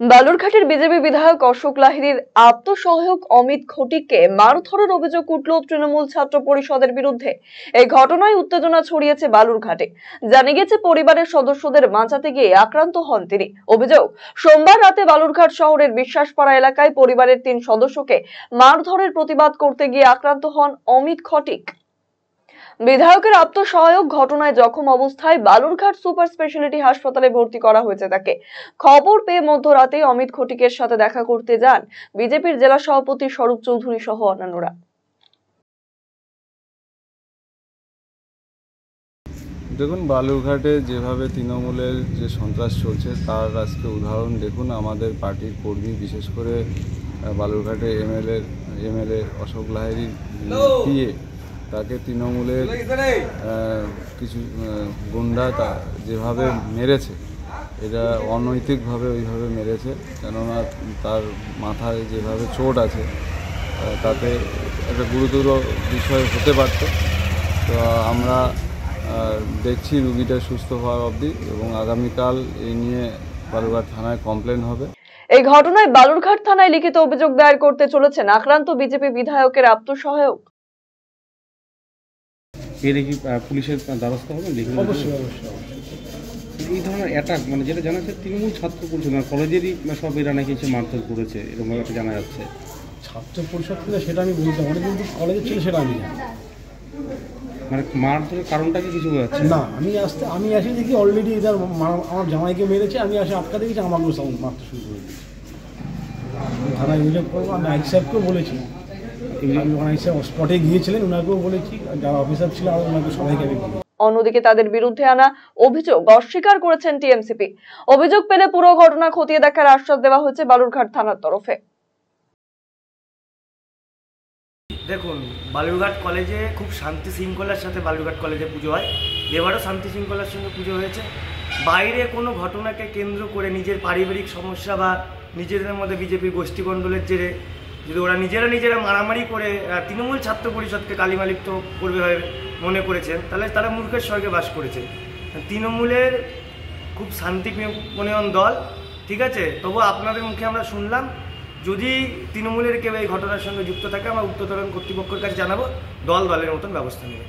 বালুরঘাটের BJP বিধায়ক অশোক লাহিড়ীর আত্মসহায়ক অমিত খটিককে মারধরের অভিযোগ উঠল তৃণমূল ছাত্র পরিষদের বিরুদ্ধে। এই ঘটনায় উত্তেজনা ছড়িয়েছে বালুরঘাটে। জানা গেছে, পরিবারের সদস্যদের বাঁচাতে গিয়ে আক্রান্ত হন তিনি। অভিযোগ, সোমবার রাতে বালুরঘাট শহরের বিশ্বাসপাড়া এলাকায় পরিবারের 3 সদস্যকে মারধরের প্রতিবাদ করতে গিয়ে আক্রান্ত হন অমিত খটিক। বিধায়কের আত্মসহায়ক ঘটনায় জখম অবস্থায় বালুরঘাট সুপার স্পেশালিটি হাসপাতালে ভর্তি করা হয়েছে তাকে। খবর পেয়ে মধ্যরাতে অমিত খটিকের সাথে দেখা করতে যান বিজেপির জেলা সভাপতি স্বরূপ চৌধুরী সহ অন্যান্যরা। দেখুন, বালুরঘাটে যেভাবে তৃণমূলের যে সন্ত্রাস চলছে তার আজকে উদাহরণ দেখুন। আমাদের পার্টির কর্মী, বিশেষ করে বালুরঘাটে এমএলএ অশোক লাহিড়ীর পিএ, তাকে তৃণমূলের কিছু গুন্ডা যেভাবে মেরেছে, এটা অনৈতিকভাবে ওইভাবে মেরেছে। কেননা তার মাথায় যেভাবে চোট আছে তাতে একটা গুরুতর বিষয় হতে পারত। তো আমরা দেখছি রুগীটা সুস্থ হওয়ার অবধি, এবং আগামীকাল এই নিয়ে বালুরঘাট থানায় কমপ্লেন হবে। এই ঘটনায় বালুরঘাট থানায় লিখিত অভিযোগ দায়ের করতে চলেছেন আক্রান্ত বিজেপি বিধায়কের আত্মসহায়ক। এর কি পুলিশের দ্বারস্থ হবে? অবশ্যই। এই ধরনের অ্যাটাক, মানে যেটা জানা যাচ্ছে তৃণমূল ছাত্র পরিষদ, মানে কলেজেরই সব এরা নাকি এসে মারধর করেছে, এরকম একটা জানা যাচ্ছে। ছাত্র পরিষদ থেকে সেটা আমি বলতে পারি, কিন্তু কলেজে ছিল সেটা আমি জানি। মানে মারধরের কারণটা কি কিছু বোঝা যাচ্ছে না, আমি আসি দেখি অলরেডি এদের আমার জামাইকে মেরেছে, আমি আসে আটকা দেখেছি, আমাকেও সাউন্ড মারতে শুরু করে দিয়েছি। থানায় অভিযোগ করবো। আমি আইক সাহেবকেও বলেছি, আইক সাহেব স্পটে গিয়েছিলেন, ওনাকেও বলেছি, যারা অফিসার ছিল ওনাকে সবাইকে আমি বলেছি। অন্যদিকে তাদের বিরুদ্ধে আনা অভিযোগ অস্বীকার করেছেন টিএমসিপি। অভিযোগ পেলে পুরো ঘটনা খতিয়ে দেখার আশ্বাস দেওয়া হয়েছে বালুরঘাট থানার তরফে। দেখুন, বালুরঘাট কলেজে খুব শান্তি শৃঙ্খলার সাথে বালুরঘাট কলেজে পুজো হয়। এবারও শান্তি শৃঙ্খলার সঙ্গে পুজো হয়েছে। বাইরে কোনো ঘটনাকে কেন্দ্র করে নিজের পারিবারিক সমস্যা বা নিজেদের মধ্যে বিজেপির গোষ্ঠীকণ্ডলের জেরে যদি ওরা নিজেরা মারামারি করে তৃণমূল ছাত্র পরিষদকে কালিমালিপ্ত করবে ভাবে মনে করেছেন, তাহলে তারা মূর্খের স্বর্গে বাস করেছে। তৃণমূলের খুব শান্তিপ্রিয়ন দল, ঠিক আছে। তবু আপনাদের মুখে আমরা শুনলাম, যদি তৃণমূলের কেউ এই ঘটনার সঙ্গে যুক্ত থাকে আমরা উচ্চতর কর্তৃপক্ষের কাছে জানাবো, দলের মতন ব্যবস্থা নেবে।